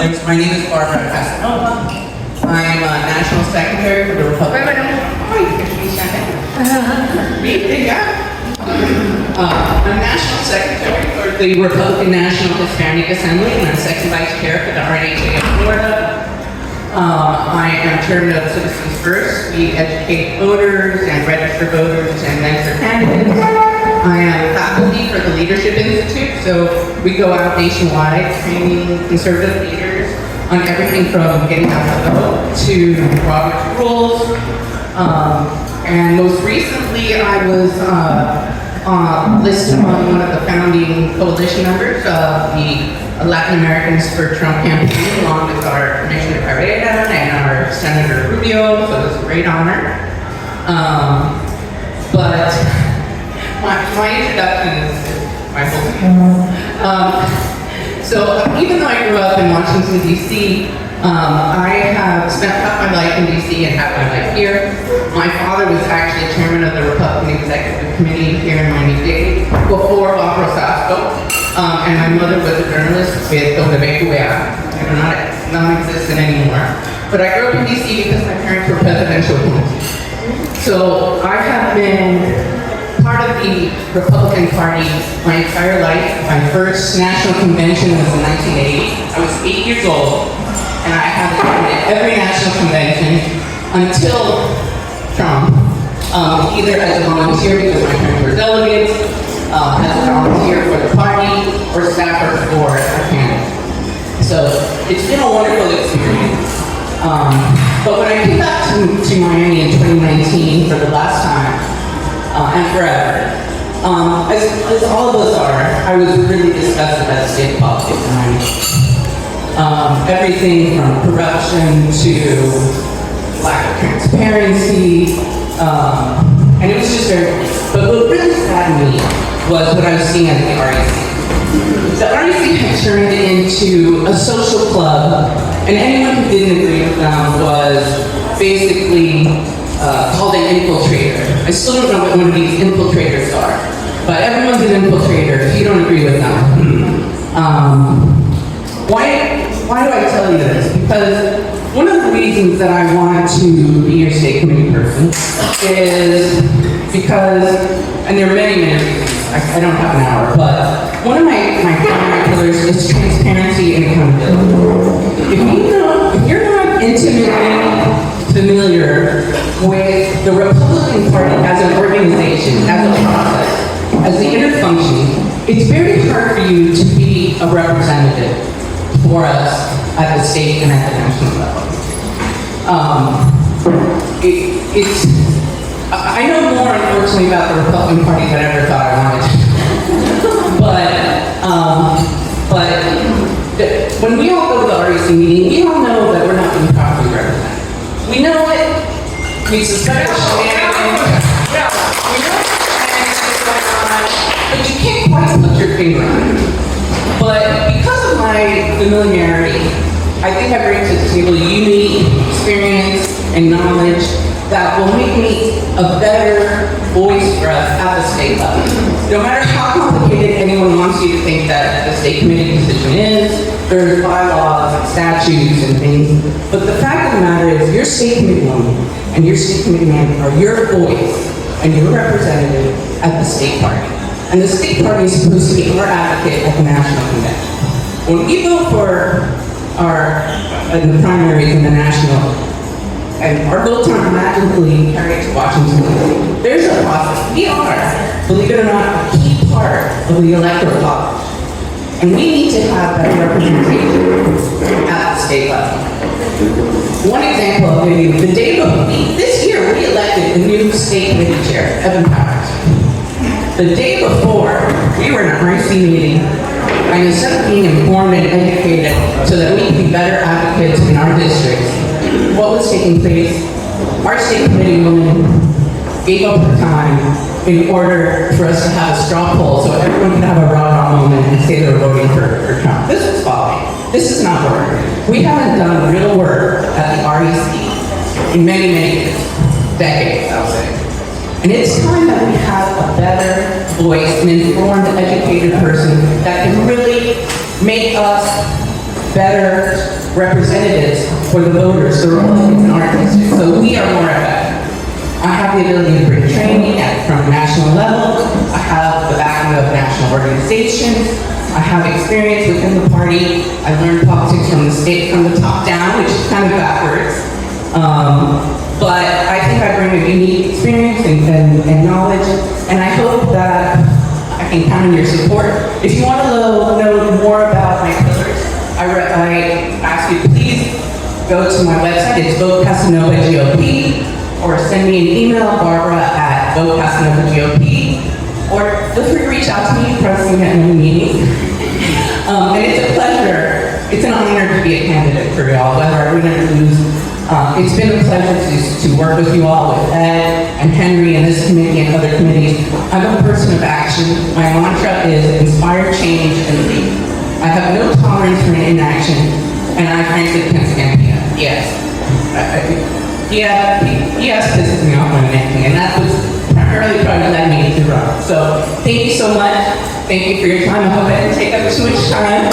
buildings. My name is Barbara Casanova. I'm National Secretary for the Republican. I'm National Secretary for the Republican National Hispanic Assembly, and I'm Second Vice Chair for the RNHA of Florida. I am Chairman of Citizens First. We educate voters and register voters and register candidates. I am faculty for the Leadership Institute, so we go out nationwide training conservative leaders on everything from getting out the vote to Robert's rules. And most recently, I was listed on one of the founding coalition members of the Latin Americans for Trump campaign, along with our Commissioner Pereira and our Senator Rubio, so it was a great honor. But my introduction is my whole thing. So even though I grew up in Washington, D.C., I have spent half my life in D.C. and half my life here. My father was actually chairman of the Republican Executive Committee here in Miami-Dade before Bob Rosasco. And my mother was a journalist with Odebecuea. They're not existent anymore. But I grew up in D.C. because my parents were presidential appointees. So I have been part of the Republican Party my entire life. My first national convention was in 1980. I was 8 years old, and I have attended every national convention until Trump, either as a volunteer because my parents were delegates, as a volunteer for the party, or staffer for a candidate. So it's been a wonderful experience. But when I came back to Miami in 2019 for the last time, and forever, as all of us are, I was really disgusted by the state of politics in Miami. Everything from corruption to lack of transparency, and it was just very, but what really saddened me was what I was seeing at the REC. The REC had turned into a social club, and anyone who didn't agree with them was basically called an infiltrator. I still don't know what one of these infiltrators are, but everyone's an infiltrator if you don't agree with them. Why do I tell you this? Because one of the reasons that I want to be your state committee person is because, and there are many reasons, I don't have an hour, but one of my primary pillars is transparency and accountability. If you're not intimately familiar with the Republican Party as an organization, as a process, as the inner function, it's very hard for you to be a representative for us at the state and at the national level. I know more, unfortunately, about the Republican Party than I ever thought I wanted to. But when we all go to the REC meeting, we all know that we're not being properly represented. We know it. We suspect shenanigans. We know shenanigans going on, but you can't quite put your finger on it. But because of my familiarity, I think I bring to the table unique experience and knowledge that will make me a better voice for us at the state level. No matter how complicated anyone wants you to think that the state committee decision is, there's bylaws and statutes and things, but the fact of the matter is your state committee woman and your state committee man are your voice and your representative at the state party. And the state party is supposed to be our advocate at the national convention. When we vote for in the primaries and the national, and our votes aren't magically carried to Washington, D.C. There's a process. We are, believe it or not, a key part of the electoral college. And we need to have better representation at the state level. One example I'll give you, the day before, this year we elected a new state committee chair, Evan Powers. The day before, we were in a REC meeting, and instead of being informed and educated so that we can be better advocates in our districts, what was taking place? Our state committee woman gave up her time in order for us to have a straw poll so everyone could have a rah-rah moment and say they were voting for Trump. This is folly. This is not work. We haven't done real work at the REC in many, many years. Decades, I'll say. And it's time that we have a better voice, an informed, educated person that can really make us better representatives for the voters who are in our district, so we are more effective. I have the ability to bring training from a national level. I have the backing of national organizations. I have experience within the party. I've learned politics from the state, from the top down, which is kind of backwards. But I think I bring a unique experience and knowledge, and I hope that I can count on your support. If you want to know more about my pillars, I ask you to please go to my website. It's Vote Casanova GOP, or send me an email, Barbara@VoteCasanova.GOP, or feel free to reach out to me, pressing at any meeting. And it's a pleasure, it's an honor to be a candidate for y'all, whether I win or lose. It's been a pleasure to work with you all, with Ed and Henry and this committee and other committees. I'm a person of action. My mantra is inspire, change, and lead. I have no tolerance for inaction, and I frankly can stand it. Yes. Yes, pisses me off more than anything, and that was primarily probably led me to run. So thank you so much. Thank you for your time. I hope I didn't take up too much time.